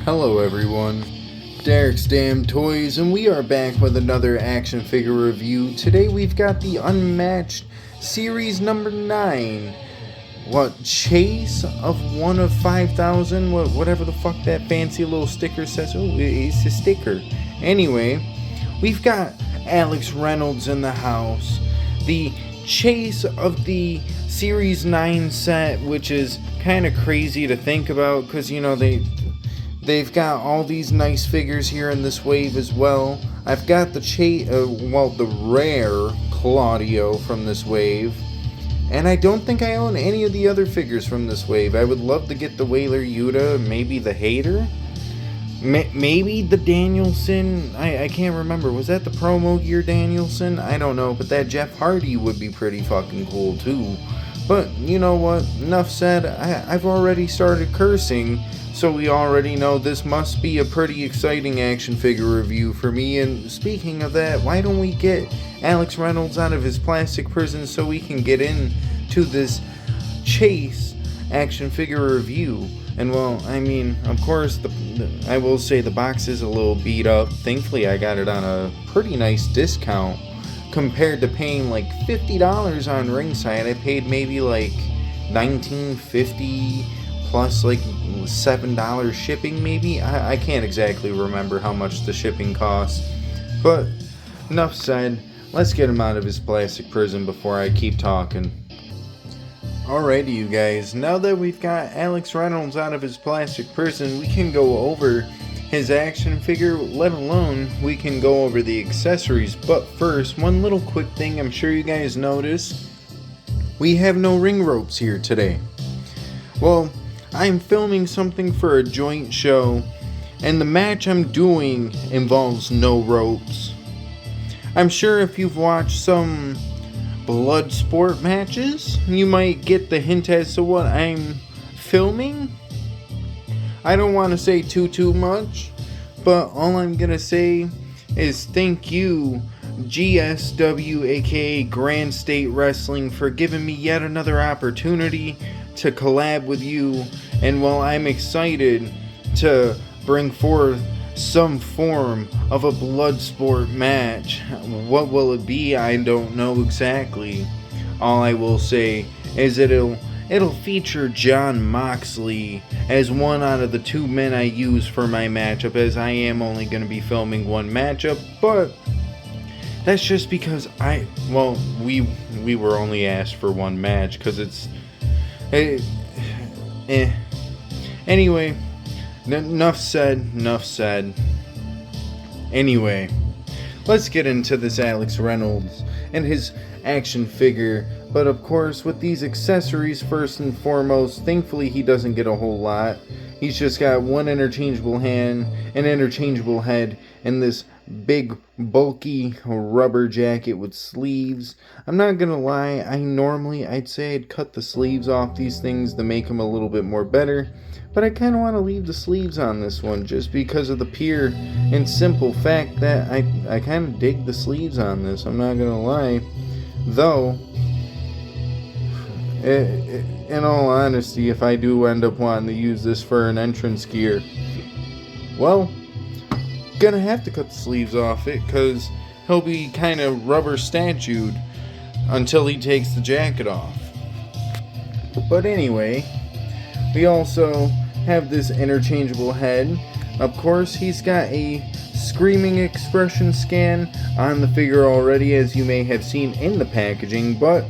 Hello everyone, Derek's Damn Toys, and we are back with another action figure review. Today we've got the Unmatched Series number 9. Chase of 1 of 5,000? Whatever the fuck that fancy little sticker says. Oh, it's a sticker. Anyway, we've got Alex Reynolds in the house. The Chase of the Series 9 set, which is kind of crazy to think about because, you know, they've got all these nice figures here in this wave as well. I've got the the rare Claudio from this wave. And I don't think I own any of the other figures from this wave. I would love to get the Whaler Yuta, maybe the Hater. Maybe the Danielson. I can't remember. Was that the promo gear Danielson? I don't know. But that Jeff Hardy would be pretty fucking cool too. But you know what? Enough said. I've already started cursing. So we already know this must be a pretty exciting action figure review for me. And speaking of that, why don't we get Alex Reynolds out of his plastic prison so we can get into this Chase action figure review. And well, I mean, of course, I will say the box is a little beat up. Thankfully, I got it on a pretty nice discount compared to paying like $50 on Ringside. I paid maybe like $19.50 plus like $7 shipping maybe. I can't exactly remember how much the shipping costs. But enough said. Let's get him out of his plastic prison before I keep talking. Alrighty, you guys. Now that we've got Alex Reynolds out of his plastic prison, we can go over his action figure, let alone we can go over the accessories. But first, one little quick thing I'm sure you guys noticed. We have no ring ropes here today. Well, I'm filming something for a joint show, and the match I'm doing involves no ropes. I'm sure if you've watched some blood sport matches, you might get the hint as to what I'm filming. I don't want to say too much, but all I'm gonna say is thank you, GSW, aka Grand State Wrestling, for giving me yet another opportunity to collab with you. And while I'm excited to bring forth some form of a blood sport match, what will it be? I don't know exactly. All I will say is it'll feature John Moxley as one out of the 2 men I use for my matchup, as I am only going to be filming one matchup. But that's just because we were only asked for one match because it's anyway. Enough said. Anyway, let's get into this Alex Reynolds and his action figure. But of course, with these accessories, first and foremost, thankfully he doesn't get a whole lot. He's just got one interchangeable hand, an interchangeable head, and this big, bulky rubber jacket with sleeves. I'm not gonna lie, I'd say I'd cut the sleeves off these things to make them a little bit more better. But I kind of want to leave the sleeves on this one just because of the pure and simple fact that I kind of dig the sleeves on this. I'm not going to lie. Though, in all honesty, if I do end up wanting to use this for an entrance gear, well, gonna have to cut the sleeves off it because he'll be kind of rubber statued until he takes the jacket off. But anyway, we also have this interchangeable head. Of course, he's got a screaming expression scan on the figure already, as you may have seen in the packaging, but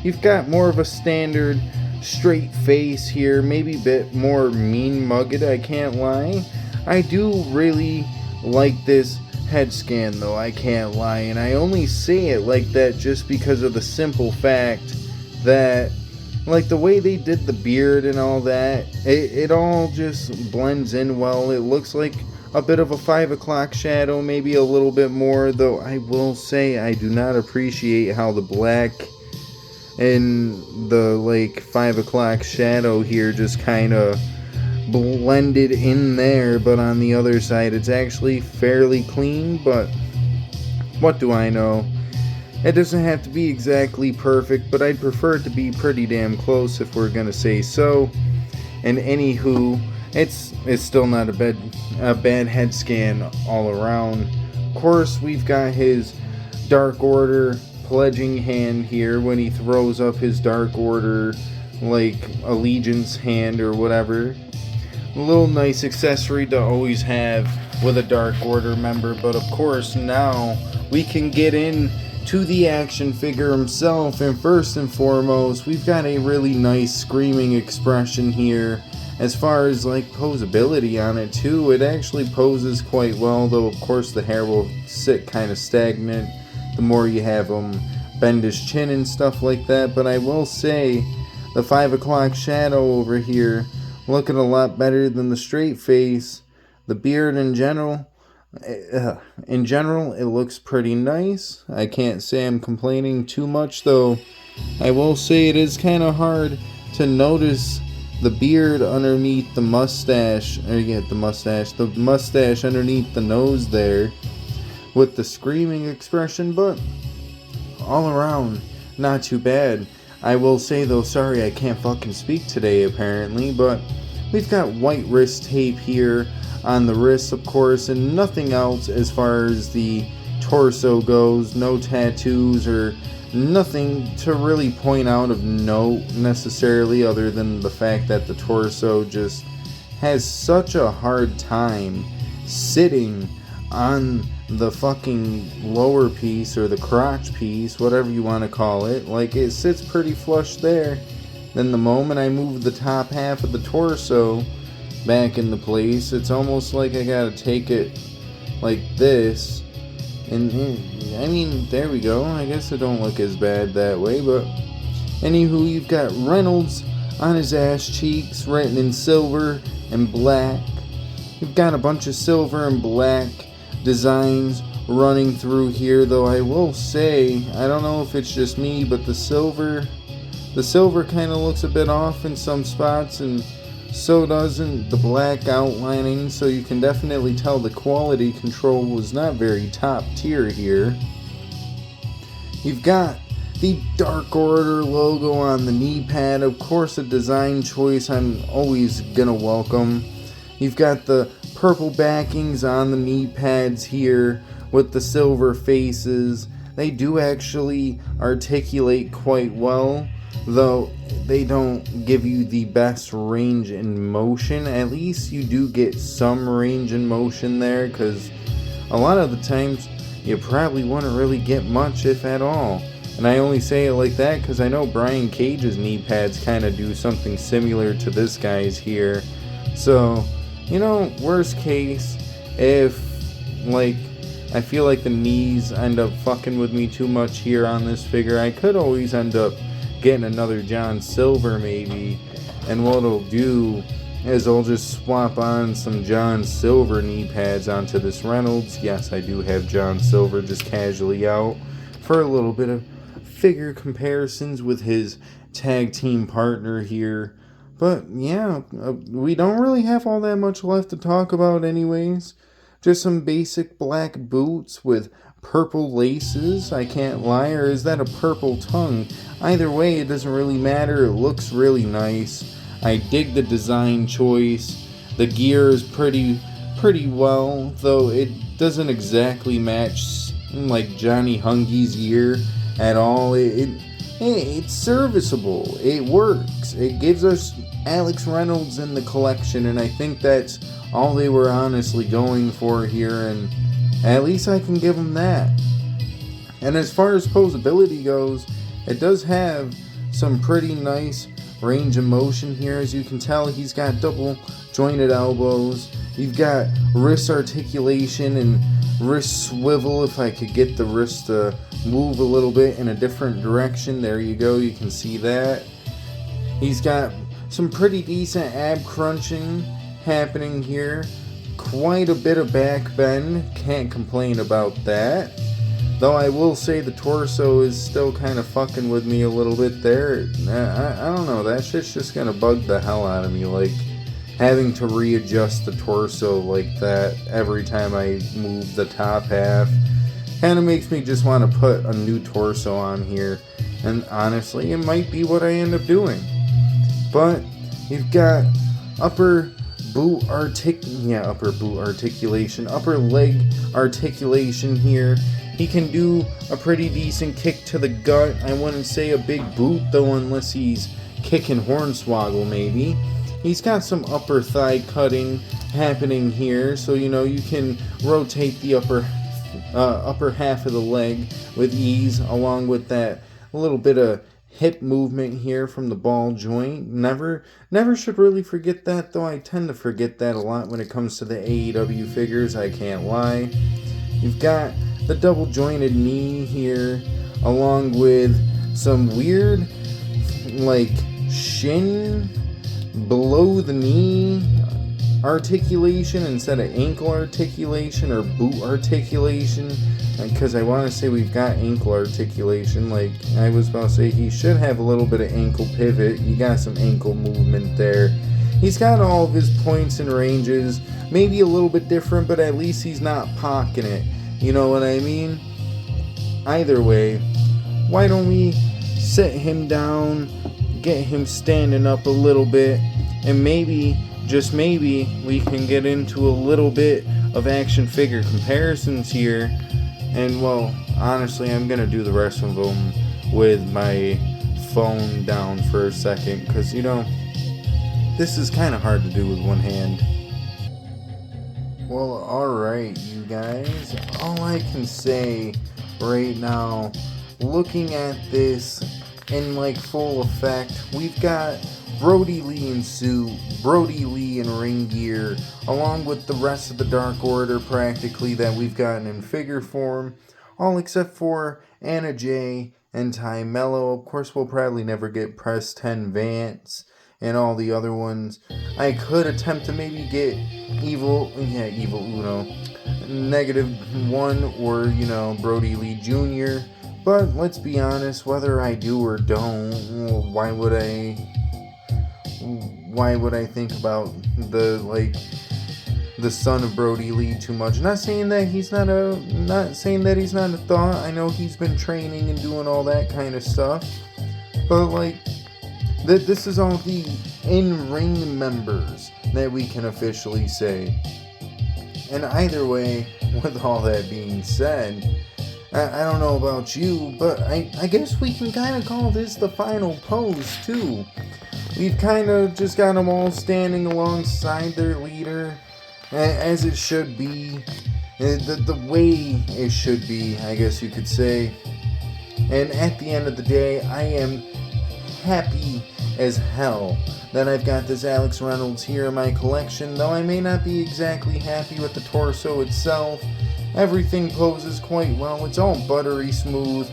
you've got more of a standard straight face here, maybe a bit more mean-mugged, I can't lie. I do really like this head scan though, I can't lie, and I only say it like that just because of the simple fact that like the way they did the beard and all that, it all just blends in well. It looks like a bit of a 5 o'clock shadow, maybe a little bit more, though I will say I do not appreciate how the black and the like 5 o'clock shadow here just kind of blended in there, but on the other side it's actually fairly clean. But what do I know? It doesn't have to be exactly perfect, but I'd prefer it to be pretty damn close if we're gonna say so. And anywho, it's still not a bad head scan all around. Of course, we've got his Dark Order pledging hand here when he throws up his Dark Order like allegiance hand or whatever. A little nice accessory to always have with a Dark Order member, but of course now we can get in to the action figure himself, and first and foremost we've got a really nice screaming expression here. As far as like posability on it too, it actually poses quite well, though of course the hair will sit kind of stagnant the more you have him bend his chin and stuff like that. But I will say the 5 o'clock shadow over here looking a lot better than the straight face. The beard in general, it looks pretty nice. I can't say I'm complaining too much, though I will say it is kind of hard to notice the beard underneath the mustache, the mustache underneath the nose there with the screaming expression, but all around, not too bad. I will say though, sorry I can't fucking speak today apparently, but we've got white wrist tape here on the wrists, of course, and nothing else as far as the torso goes. No tattoos or nothing to really point out of note necessarily, other than the fact that the torso just has such a hard time sitting on the fucking lower piece or the crotch piece, whatever you want to call it. Like, it sits pretty flush there. Then the moment I move the top half of the torso back into place, it's almost like I gotta take it like this. And I mean, there we go. I guess it don't look as bad that way, but anywho, you've got Reynolds on his ass cheeks written in silver and black. You've got a bunch of silver and black designs running through here, though I will say, I don't know if it's just me, but the silver kind of looks a bit off in some spots, and so doesn't the black outlining, so you can definitely tell the quality control was not very top tier here. You've got the Dark Order logo on the knee pad, of course a design choice I'm always gonna welcome. You've got the purple backings on the knee pads here with the silver faces. They do actually articulate quite well, though they don't give you the best range in motion. At least you do get some range in motion there, because a lot of the times you probably wouldn't really get much, if at all. And I only say it like that because I know Brian Cage's knee pads kind of do something similar to this guy's here. So, you know, worst case, if, like, I feel like the knees end up fucking with me too much here on this figure, I could always end up getting another John Silver maybe, and what I'll do is I'll just swap on some John Silver knee pads onto this Reynolds. Yes, I do have John Silver just casually out for a little bit of figure comparisons with his tag team partner here. But yeah, we don't really have all that much left to talk about anyways. Just some basic black boots with purple laces, I can't lie, or is that a purple tongue? Either way, it doesn't really matter. It looks really nice. I dig the design choice. The gear is pretty well, though it doesn't exactly match like Johnny Hungy's gear at all. It's serviceable. It works. It gives us Alex Reynolds in the collection, and I think that's all they were honestly going for here, and at least I can give them that. And as far as posability goes, it does have some pretty nice range of motion here. As you can tell, he's got double jointed elbows. You've got wrist articulation and wrist swivel. If I could get the wrist to move a little bit in a different direction, there you go, you can see that. He's got some pretty decent ab crunching happening here. Quite a bit of back bend, can't complain about that. Though I will say the torso is still kind of fucking with me a little bit there. I don't know, that shit's just gonna bug the hell out of me, like having to readjust the torso like that every time I move the top half. Kind of makes me just want to put a new torso on here, and honestly it might be what I end up doing. But you've got upper upper boot articulation, upper leg articulation here. He can do a pretty decent kick to the gut. I wouldn't say a big boot though, unless he's kicking Hornswoggle maybe. He's got some upper thigh cutting happening here, so you can rotate the upper half of the leg with ease, along with that little bit of hip movement here from the ball joint. Never should really forget that, though. I tend to forget that a lot when it comes to the AEW figures, I can't lie. You've got the double jointed knee here, along with some weird like shin below the knee articulation instead of ankle articulation or boot articulation, because I want to say we've got ankle articulation. Like I was about to say, he should have a little bit of ankle pivot. You got some ankle movement there. He's got all of his points and ranges, maybe a little bit different, but at least he's not pocking it. You know what I mean? Either way, why don't we sit him down, get him standing up a little bit, and maybe, just maybe, we can get into a little bit of action figure comparisons here. And well, honestly, I'm gonna do the rest of them with my phone down for a second, because this is kind of hard to do with one hand. Well, alright, you guys, all I can say right now, looking at this in like full effect, we've got Brody Lee in suit, Brody Lee in ring gear, along with the rest of the Dark Order practically that we've gotten in figure form, all except for Anna Jay and Ty Mello. Of course, we'll probably never get Press 10 Vance and all the other ones. I could attempt to maybe get Evil Uno, -1, or, Brody Lee Jr., but let's be honest, whether I do or don't, why would I think about the son of Brody Lee too much? Not saying that he's not a thought. I know he's been training and doing all that kind of stuff, but this is all the in-ring members that we can officially say. And either way, with all that being said, I don't know about you, but I guess we can kind of call this the final pose too. We've kind of just got them all standing alongside their leader, as it should be, the way it should be, I guess you could say. And at the end of the day, I am happy as hell that I've got this Alex Reynolds here in my collection, though I may not be exactly happy with the torso itself. Everything poses quite well. It's all buttery smooth.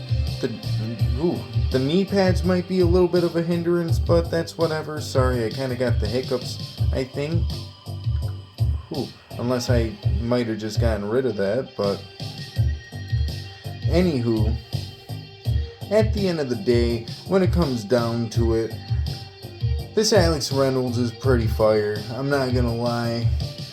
The knee pads might be a little bit of a hindrance, but that's whatever. Sorry, I kind of got the hiccups, I think. Unless I might have just gotten rid of that, but anywho, at the end of the day, when it comes down to it, this Alex Reynolds is pretty fire. I'm not gonna lie.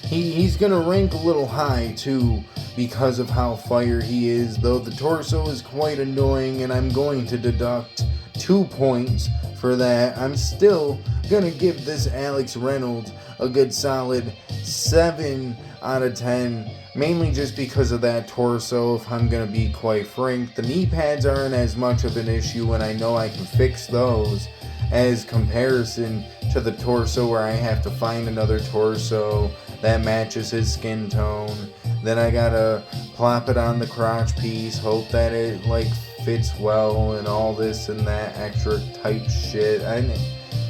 He's gonna rank a little high too, because of how fire he is, though the torso is quite annoying, and I'm going to deduct 2 points for that. I'm still gonna give this Alex Reynolds a good solid 7 out of 10, mainly just because of that torso, if I'm gonna be quite frank. The knee pads aren't as much of an issue, and I know I can fix those, as comparison to the torso where I have to find another torso that matches his skin tone. Then I gotta plop it on the crotch piece, hope that it fits well, and all this and that extra type shit.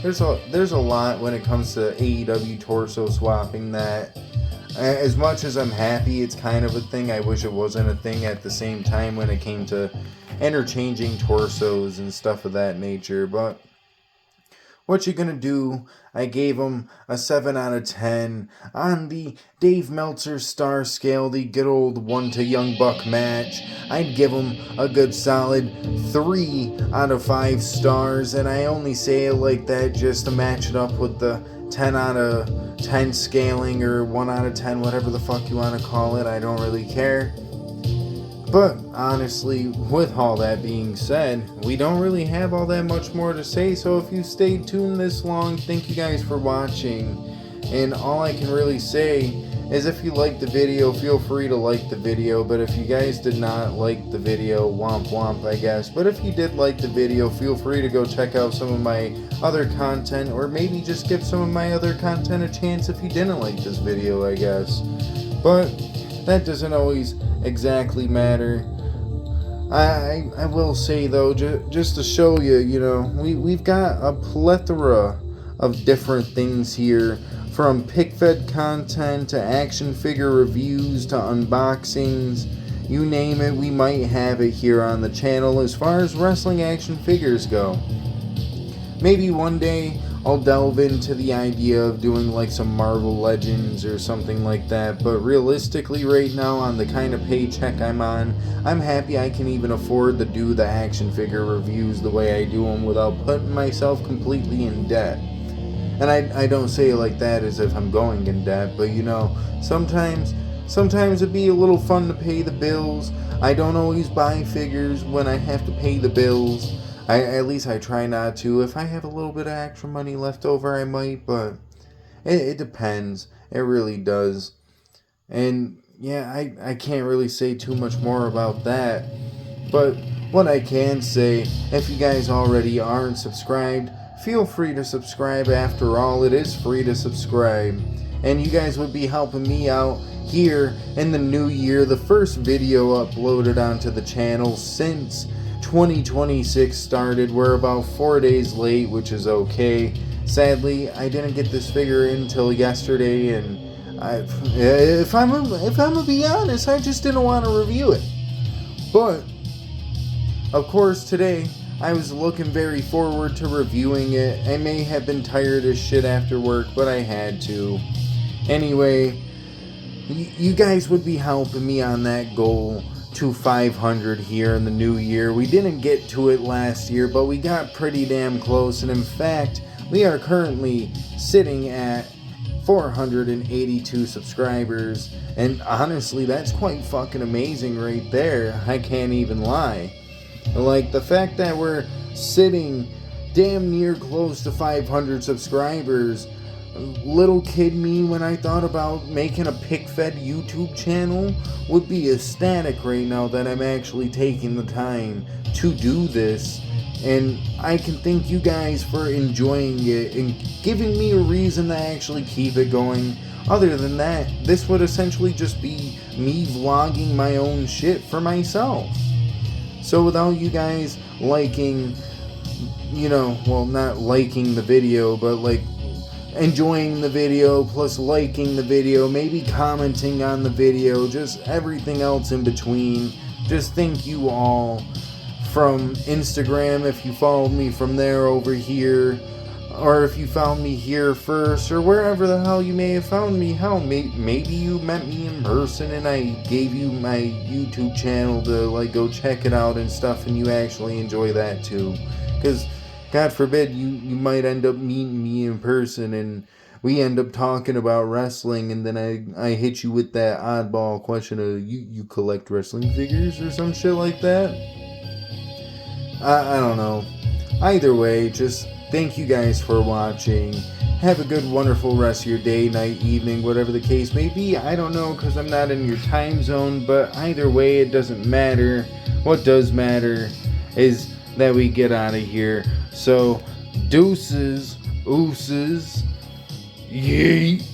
There's a lot when it comes to AEW torso swapping that, as much as I'm happy it's kind of a thing, I wish it wasn't a thing at the same time when it came to interchanging torsos and stuff of that nature. But what you gonna do? I gave him a 7 out of 10 on the Dave Meltzer star scale, the good old 1 to Young Buck match. I'd give him a good solid 3 out of 5 stars, and I only say it like that just to match it up with the 10 out of 10 scaling, or 1 out of 10, whatever the fuck you want to call it. I don't really care. But honestly, with all that being said, we don't really have all that much more to say, so if you stayed tuned this long, thank you guys for watching. And all I can really say is if you like the video, feel free to like the video. But if you guys did not like the video, womp womp, I guess. But if you did like the video, feel free to go check out some of my other content, or maybe just give some of my other content a chance if you didn't like this video, I guess. But that doesn't always exactly matter. I will say though, just to show you, we've got a plethora of different things here, from pick fed content to action figure reviews to unboxings. You name it, we might have it here on the channel as far as wrestling action figures go. Maybe one day I'll delve into the idea of doing like some Marvel Legends or something like that, but realistically right now, on the kind of paycheck I'm on, I'm happy I can even afford to do the action figure reviews the way I do them without putting myself completely in debt. And I don't say it like that as if I'm going in debt, but sometimes it'd be a little fun to pay the bills. I don't always buy figures when I have to pay the bills. At least I try not to. If I have a little bit of extra money left over, I might, but it depends. It really does. And yeah, I can't really say too much more about that. But what I can say, if you guys already aren't subscribed, feel free to subscribe. After all, it is free to subscribe. And you guys would be helping me out here in the new year. The first video uploaded onto the channel since 2026 started. We're about 4 days late, which is okay. Sadly, I didn't get this figure in until yesterday, and if I'm gonna be honest, I just didn't want to review it. But of course, today I was looking very forward to reviewing it. I may have been tired as shit after work, but I had to. Anyway, you guys would be helping me on that goal to 500 here in the new year. We didn't get to it last year, but we got pretty damn close, and in fact, we are currently sitting at 482 subscribers, and honestly, that's quite fucking amazing right there. I can't even lie. Like, the fact that we're sitting damn near close to 500 subscribers, little kid me, when I thought about making a pick-fed YouTube channel, would be ecstatic right now that I'm actually taking the time to do this. And I can thank you guys for enjoying it and giving me a reason to actually keep it going. Other than that, this would essentially just be me vlogging my own shit for myself. So without you guys liking, well, not liking the video, but like enjoying the video, plus liking the video, maybe commenting on the video, just everything else in between. Just thank you all. From Instagram, if you followed me from there over here, or if you found me here first, or wherever the hell you may have found me. Hell, maybe you met me in person and I gave you my YouTube channel to like go check it out and stuff, and you actually enjoy that too. Because God forbid you might end up meeting me in person and we end up talking about wrestling, and then I hit you with that oddball question of you collect wrestling figures or some shit like that. I don't know. Either way, just thank you guys for watching. Have a good, wonderful rest of your day, night, evening, whatever the case may be. I don't know, because I'm not in your time zone, but either way, it doesn't matter. What does matter is that we get out of here. So, deuces, ooses, yeet.